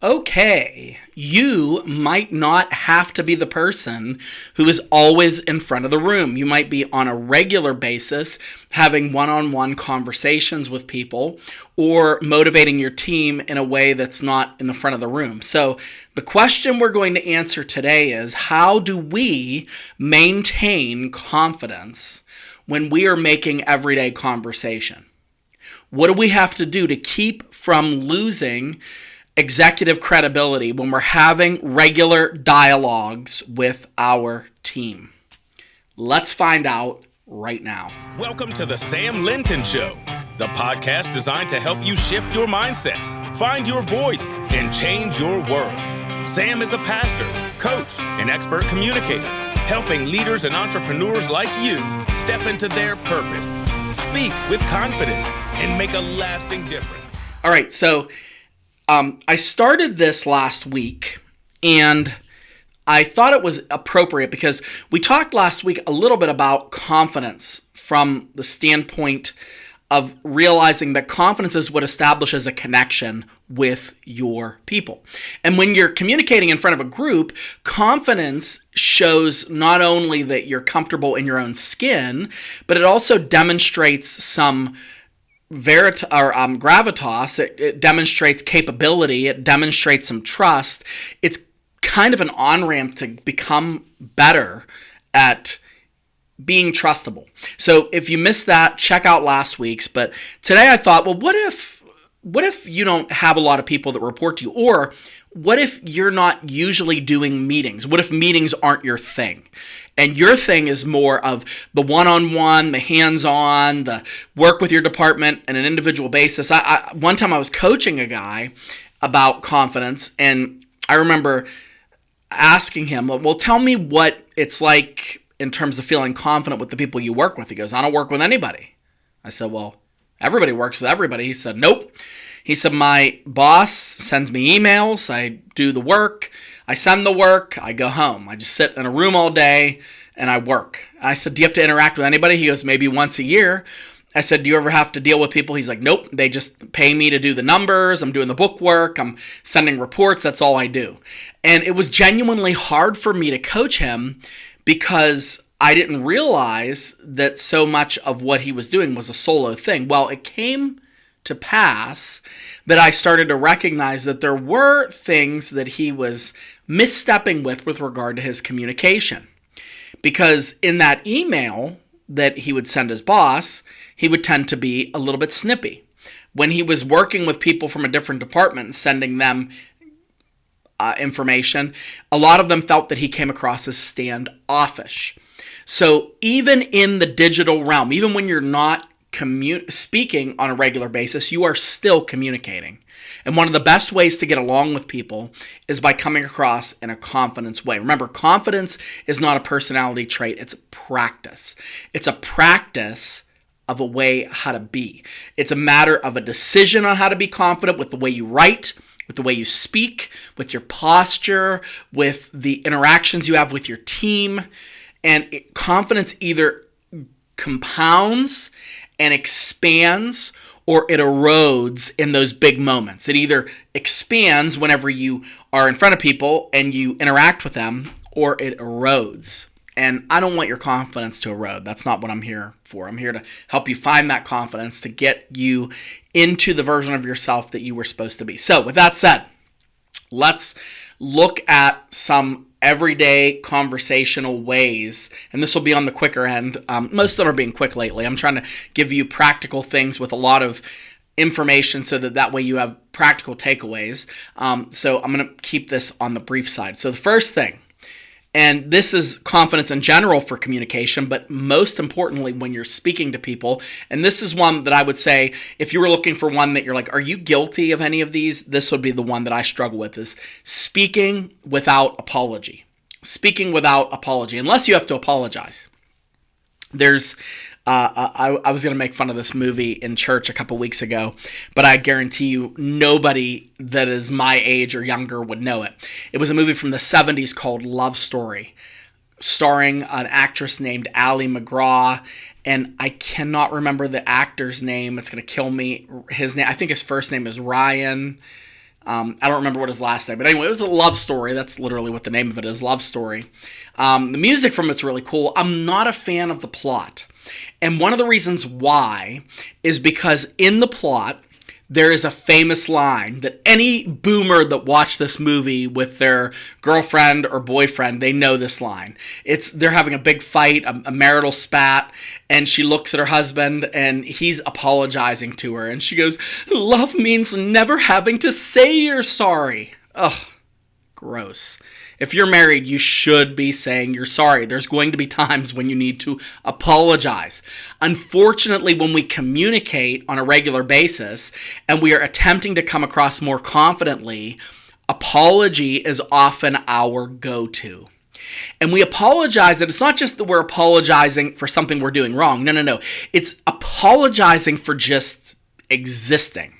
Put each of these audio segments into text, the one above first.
Okay, you might not have to be the person who is always in front of the room. You might be on a regular basis having one-on-one conversations with people or motivating your team in a way that's not in the front of the room. So the question we're going to answer today is, how do we maintain confidence when we are making everyday conversation? What do we have to do to keep from losing executive credibility when we're having regular dialogues with our team? Let's find out right now. Welcome to the Sam Linton Show, the podcast designed to help you shift your mindset, find your voice, and change your world. Sam is a pastor, coach, and expert communicator, helping leaders and entrepreneurs like you step into their purpose, speak with confidence, and make a lasting difference. All right, so I started this last week, and I thought it was appropriate because we talked last week a little bit about confidence from the standpoint of realizing that confidence is what establishes a connection with your people. And when you're communicating in front of a group, confidence shows not only that you're comfortable in your own skin, but it also demonstrates some gravitas. It demonstrates capability. It demonstrates some trust. It's kind of an on-ramp to become better at being trustable. So if you missed that, check out last week's. But today I thought, well, what if you don't have a lot of people that report to you? Or what if you're not usually doing meetings? What if meetings aren't your thing? And your thing is more of the one-on-one, the hands-on, the work with your department on an individual basis. One time I was coaching a guy about confidence, and I remember asking him, well, tell me what it's like in terms of feeling confident with the people you work with. He goes, I don't work with anybody. I said, well, everybody works with everybody. He said, nope. He said, my boss sends me emails. I do the work. I send the work. I go home. I just sit in a room all day and I work. I said, do you have to interact with anybody? He goes, maybe once a year. I said, do you ever have to deal with people? He's like, nope. They just pay me to do the numbers. I'm doing the book work. I'm sending reports. That's all I do. And it was genuinely hard for me to coach him because I didn't realize that so much of what he was doing was a solo thing. Well, it came to pass that I started to recognize that there were things that he was misstepping with regard to his communication. Because in that email that he would send his boss, he would tend to be a little bit snippy. When he was working with people from a different department and sending them information, a lot of them felt that he came across as standoffish. So even in the digital realm, even when you're not speaking on a regular basis, you are still communicating. And one of the best ways to get along with people is by coming across in a confidence way. Remember, confidence is not a personality trait. It's a practice. It's a practice of a way how to be. It's a matter of a decision on how to be confident with the way you write, with the way you speak, with your posture, with the interactions you have with your team. And confidence either compounds and expands, or it erodes in those big moments. It either expands whenever you are in front of people and you interact with them, or it erodes. And I don't want your confidence to erode. That's not what I'm here for. I'm here to help you find that confidence, to get you into the version of yourself that you were supposed to be. So with that said, let's look at some everyday conversational ways, and this will be on the quicker end. Most of them are being quick lately. I'm trying to give you practical things with a lot of information so that way you have practical takeaways. So I'm going to keep this on the brief side. So the first thing, and this is confidence in general for communication, but most importantly when you're speaking to people, and this is one that I would say, if you were looking for one that you're like, are you guilty of any of these? This would be the one that I struggle with, is speaking without apology. Speaking without apology, unless you have to apologize. There's I was going to make fun of this movie in church a couple weeks ago, but I guarantee you nobody that is my age or younger would know it. It was a movie from the 70s called Love Story, starring an actress named Ali MacGraw, and I cannot remember the actor's name. It's going to kill me. His name, I think his first name is Ryan. I don't remember what his last name, but anyway, it was a love story. That's literally what the name of it is, love story. The music from it's really cool. I'm not a fan of the plot. And one of the reasons why is because in the plot, there is a famous line that any boomer that watched this movie with their girlfriend or boyfriend, they know this line. They're having a big fight, a marital spat, and she looks at her husband and he's apologizing to her. And she goes, "Love means never having to say you're sorry." Ugh, gross. If you're married, you should be saying you're sorry. There's going to be times when you need to apologize. Unfortunately, when we communicate on a regular basis and we are attempting to come across more confidently, apology is often our go-to. And we apologize, and it's not just that we're apologizing for something we're doing wrong. No. It's apologizing for just existing.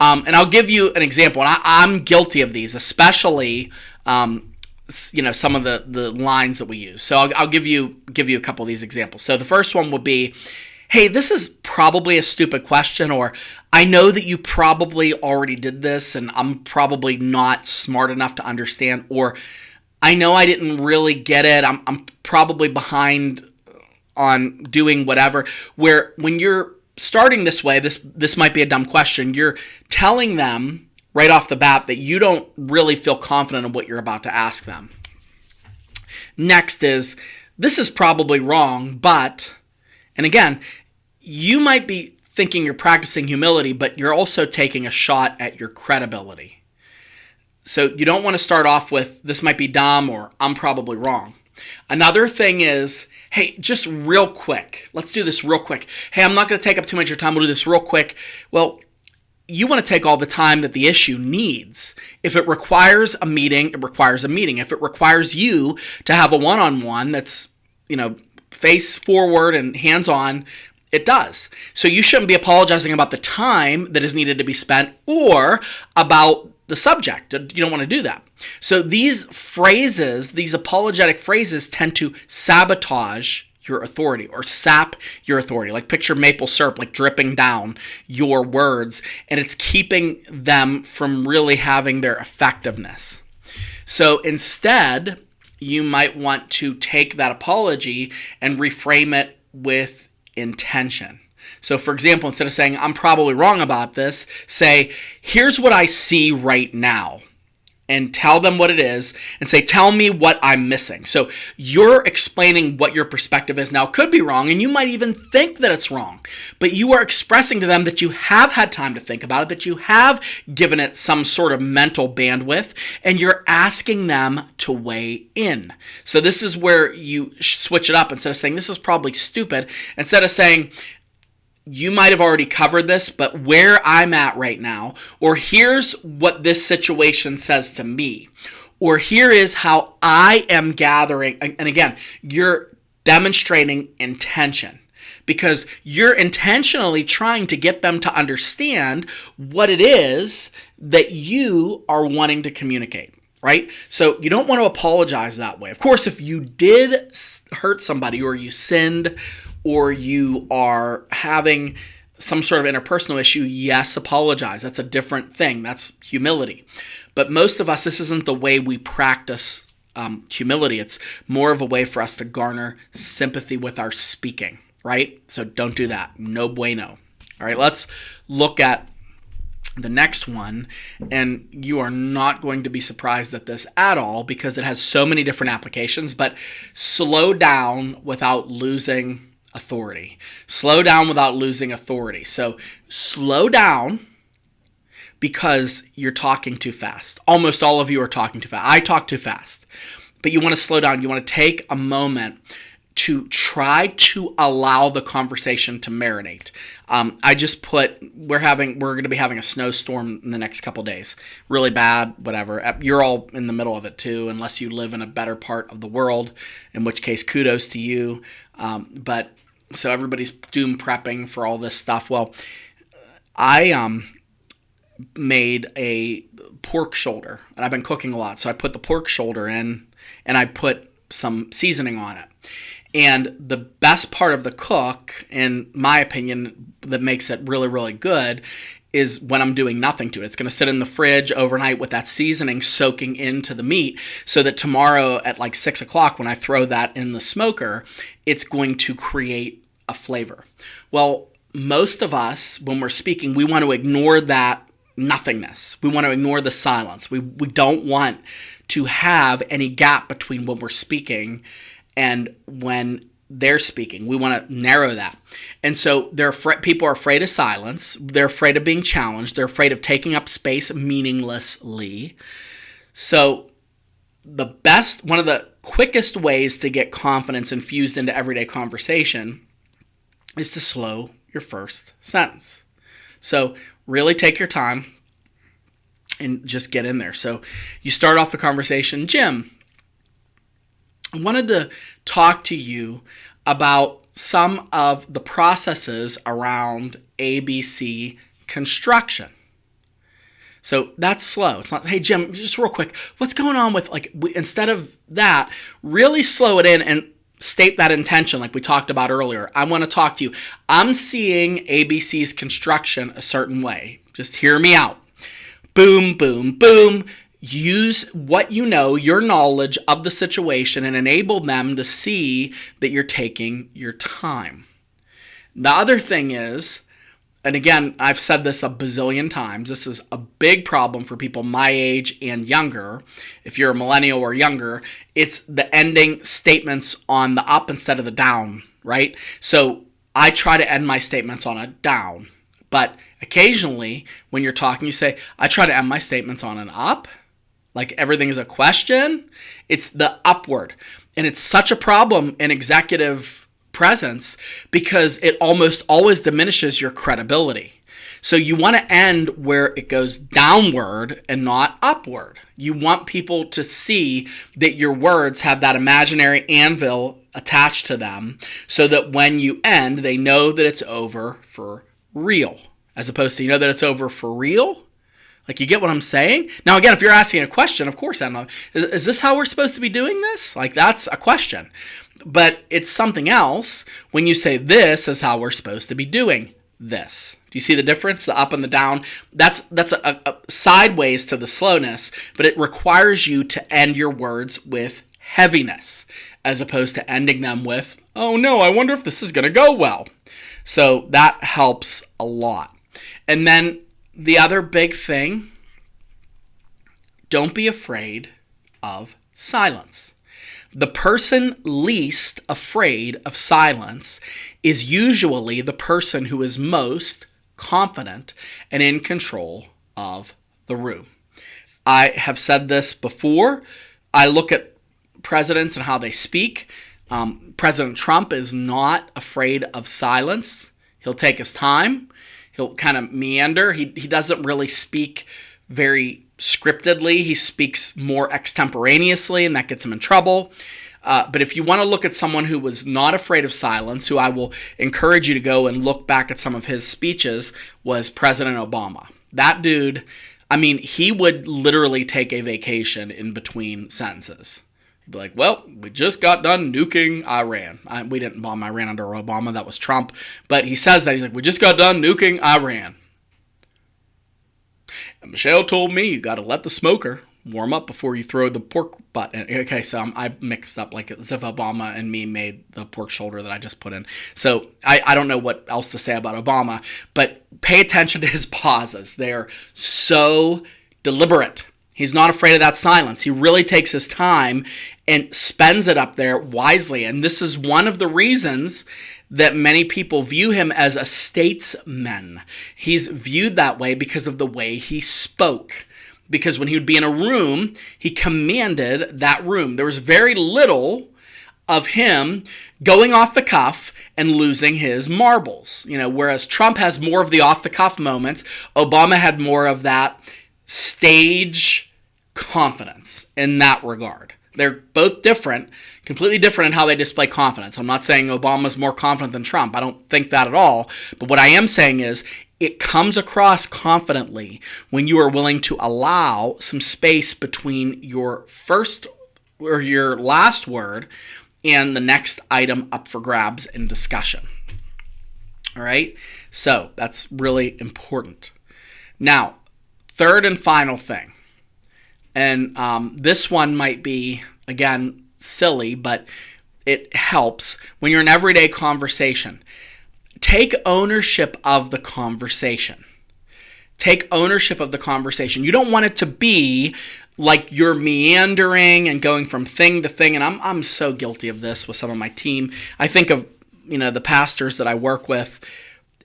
And I'll give you an example. And I'm guilty of these, especially some of the lines that we use. So I'll give you a couple of these examples. So the first one would be, "Hey, this is probably a stupid question," or "I know that you probably already did this and I'm probably not smart enough to understand," or "I know I didn't really get it. I'm probably behind on doing whatever." Where when you're starting this way, this might be a dumb question. You're telling them right off the bat that you don't really feel confident in what you're about to ask them. Next is, "This is probably wrong, but," and again, you might be thinking you're practicing humility, but you're also taking a shot at your credibility. So you don't want to start off with, "This might be dumb," or "I'm probably wrong." Another thing is, "Hey, just real quick. Let's do this real quick. Hey, I'm not going to take up too much of your time. We'll do this real quick." Well, you want to take all the time that the issue needs. If it requires a meeting, it requires a meeting. If it requires you to have a one-on-one that's, face forward and hands-on, it does. So you shouldn't be apologizing about the time that is needed to be spent or about the subject. You don't want to do that. So these phrases, these apologetic phrases, tend to sabotage your authority or sap your authority. Like picture maple syrup like dripping down your words, and it's keeping them from really having their effectiveness. So instead, you might want to take that apology and reframe it with intention. So for example, instead of saying, "I'm probably wrong about this," say, "Here's what I see right now." And tell them what it is and say, "Tell me what I'm missing." So you're explaining what your perspective is. Now, it could be wrong, and you might even think that it's wrong, but you are expressing to them that you have had time to think about it, that you have given it some sort of mental bandwidth, and you're asking them to weigh in. So this is where you switch it up. Instead of saying, "This is probably stupid," instead of saying, "You might have already covered this, but where I'm at right now," or "Here's what this situation says to me," or "Here is how I am gathering." And again, you're demonstrating intention because you're intentionally trying to get them to understand what it is that you are wanting to communicate. Right? So you don't want to apologize that way. Of course, if you did hurt somebody or you sinned or you are having some sort of interpersonal issue, yes, apologize. That's a different thing. That's humility. But most of us, this isn't the way we practice humility. It's more of a way for us to garner sympathy with our speaking, right? So don't do that. No bueno. All right, let's look at the next one, and you are not going to be surprised at this at all because it has so many different applications, but slow down without losing authority. Slow down without losing authority. So slow down because you're talking too fast. Almost all of you are talking too fast. I talk too fast. But you want to slow down. You want to take a moment to try to allow the conversation to marinate. I just put, we're going to be having a snowstorm in the next couple days. Really bad, whatever. You're all in the middle of it too, unless you live in a better part of the world, in which case kudos to you. But so everybody's doom prepping for all this stuff. Well, I made a pork shoulder, and I've been cooking a lot. So I put the pork shoulder in, and I put some seasoning on it. And the best part of the cook, in my opinion, that makes it really, really good, is when I'm doing nothing to it. It's going to sit in the fridge overnight with that seasoning soaking into the meat so that tomorrow at like 6 o'clock when I throw that in the smoker, it's going to create a flavor. Well, most of us, when we're speaking, we want to ignore that nothingness. We want to ignore the silence. We don't want to have any gap between when we're speaking and when they're speaking. We want to narrow that. And so people are afraid of silence. They're afraid of being challenged. They're afraid of taking up space meaninglessly. So one of the quickest ways to get confidence infused into everyday conversation is to slow your first sentence. So really take your time and just get in there. So you start off the conversation, Jim, I wanted to talk to you about some of the processes around ABC construction. So that's slow. It's not, hey, Jim, just real quick, what's going on with, instead of that, really slow it in and state that intention like we talked about earlier. I want to talk to you. I'm seeing ABC's construction a certain way. Just hear me out. Boom, boom, boom. Use what you know, your knowledge of the situation, and enable them to see that you're taking your time. The other thing is, and again, I've said this a bazillion times, this is a big problem for people my age and younger. If you're a millennial or younger, it's the ending statements on the up instead of the down, right? So I try to end my statements on a down, but occasionally when you're talking, you say, I try to end my statements on an up. Like everything is a question. It's the upward. And it's such a problem in executive presence because it almost always diminishes your credibility. So you want to end where it goes downward and not upward. You want people to see that your words have that imaginary anvil attached to them so that when you end, they know that it's over for real. As opposed to, you know that it's over for real? Like, you get what I'm saying? Now, again, if you're asking a question, of course, I don't know. Is this how we're supposed to be doing this? Like, that's a question. But it's something else when you say this is how we're supposed to be doing this. Do you see the difference? The up and the down? That's a sideways to the slowness, but it requires you to end your words with heaviness as opposed to ending them with, oh no, I wonder if this is going to go well. So that helps a lot. And then the other big thing, don't be afraid of silence. The person least afraid of silence is usually the person who is most confident and in control of the room. I have said this before. I look at presidents and how they speak. President Trump is not afraid of silence. He'll take his time. He'll kind of meander. He doesn't really speak very scriptedly. He speaks more extemporaneously, and that gets him in trouble. But if you want to look at someone who was not afraid of silence, who I will encourage you to go and look back at some of his speeches, was President Obama. That dude, I mean, he would literally take a vacation in between sentences. He'd be like, well, we just got done nuking Iran. We didn't bomb Iran under Obama. That was Trump. But he says that. He's like, we just got done nuking Iran. And Michelle told me you got to let the smoker warm up before you throw the pork butt in. Okay, so I mixed up like as if Obama and me made the pork shoulder that I just put in. So I don't know what else to say about Obama, but pay attention to his pauses. They're so deliberate. He's not afraid of that silence. He really takes his time and spends it up there wisely. And this is one of the reasons that many people view him as a statesman. He's viewed that way because of the way he spoke. Because when he would be in a room, he commanded that room. There was very little of him going off the cuff and losing his marbles. You know, whereas Trump has more of the off the cuff moments, Obama had more of that stage confidence in that regard. They're both different, completely different in how they display confidence. I'm not saying Obama's more confident than Trump. I don't think that at all. But what I am saying is it comes across confidently when you are willing to allow some space between your first or your last word and the next item up for grabs in discussion. All right? So that's really important. Now, third and final thing, and this one might be, again, silly, but it helps when you're in everyday conversation. Take ownership of the conversation. Take ownership of the conversation. You don't want it to be like you're meandering and going from thing to thing. And I'm so guilty of this with some of my team. I think of, the pastors that I work with,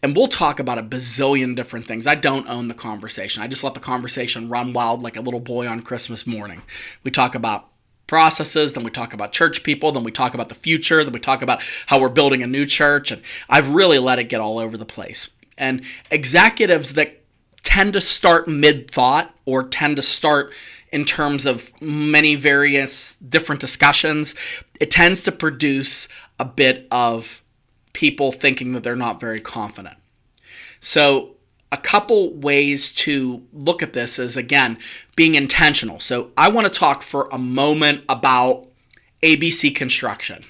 and we'll talk about a bazillion different things. I don't own the conversation. I just let the conversation run wild like a little boy on Christmas morning. We talk about processes, then we talk about church people, then we talk about the future, then we talk about how we're building a new church, and I've really let it get all over the place. And executives that tend to start mid-thought or tend to start in terms of many various different discussions, it tends to produce a bit of people thinking that they're not very confident. So a couple ways to look at this is, again, being intentional. So I want to talk for a moment about ABC construction.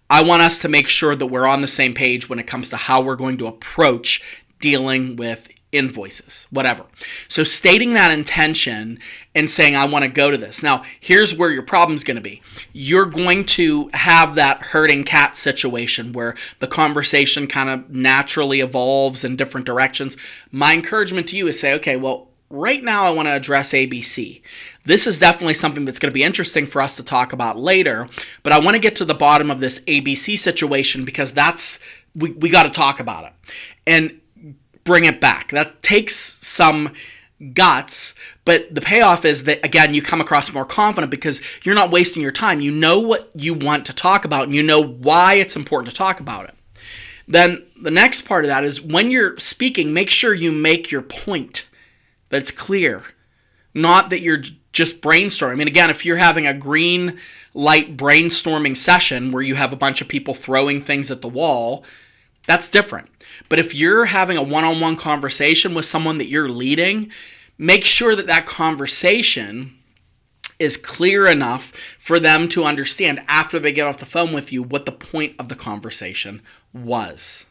I want us to make sure that we're on the same page when it comes to how we're going to approach dealing with invoices, whatever. So stating that intention and saying, I want to go to this. Now, here's where your problem's going to be. You're going to have that herding cat situation where the conversation kind of naturally evolves in different directions. My encouragement to you is say, okay, well, right now I want to address ABC. This is definitely something that's going to be interesting for us to talk about later, but I want to get to the bottom of this ABC situation because we got to talk about it. And bring it back. That takes some guts, but the payoff is that, again, you come across more confident because you're not wasting your time. You know what you want to talk about, and you know why it's important to talk about it. Then the next part of that is when you're speaking, make sure you make your point, that it's clear, not that you're just brainstorming. I mean, again, if you're having a green light brainstorming session where you have a bunch of people throwing things at the wall, that's different. But if you're having a one-on-one conversation with someone that you're leading, make sure that that conversation is clear enough for them to understand after they get off the phone with you what the point of the conversation was.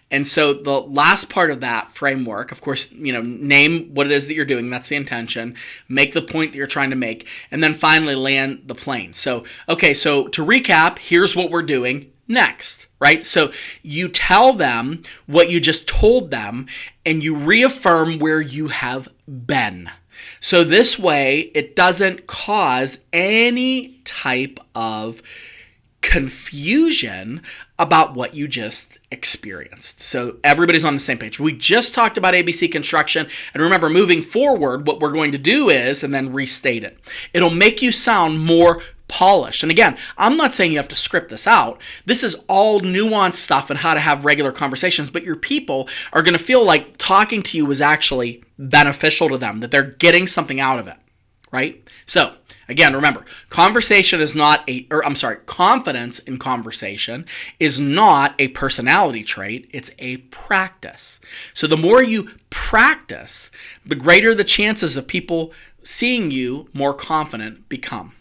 And so the last part of that framework, of course, name what it is that you're doing. That's the intention. Make the point that you're trying to make. And then finally land the plane. So to recap, here's what we're doing next, right? So you tell them what you just told them and you reaffirm where you have been. So this way it doesn't cause any type of confusion about what you just experienced. So everybody's on the same page. We just talked about ABC construction, and remember, moving forward, what we're going to do is, and then restate it. It'll make you sound more polished. And again, I'm not saying you have to script this out. This is all nuanced stuff and how to have regular conversations, but your people are going to feel like talking to you is actually beneficial to them, that they're getting something out of it, right? So again, remember, confidence in conversation is not a personality trait, it's a practice. So the more you practice, the greater the chances of people seeing you more confident become.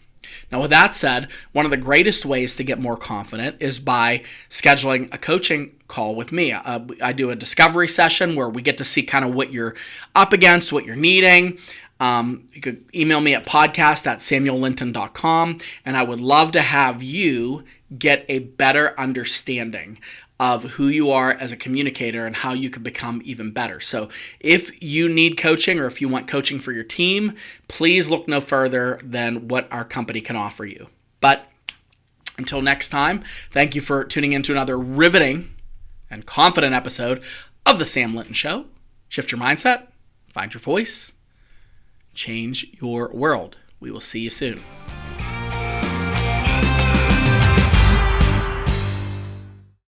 Now, with that said, one of the greatest ways to get more confident is by scheduling a coaching call with me. I do a discovery session where we get to see kind of what you're up against, what you're needing. You could email me at podcast@samuellinton.com, and I would love to have you get a better understanding of who you are as a communicator and how you can become even better. So if you need coaching or if you want coaching for your team, please look no further than what our company can offer you. But until next time, thank you for tuning in to another riveting and confident episode of The Sam Linton Show. Shift your mindset, find your voice, change your world. We will see you soon.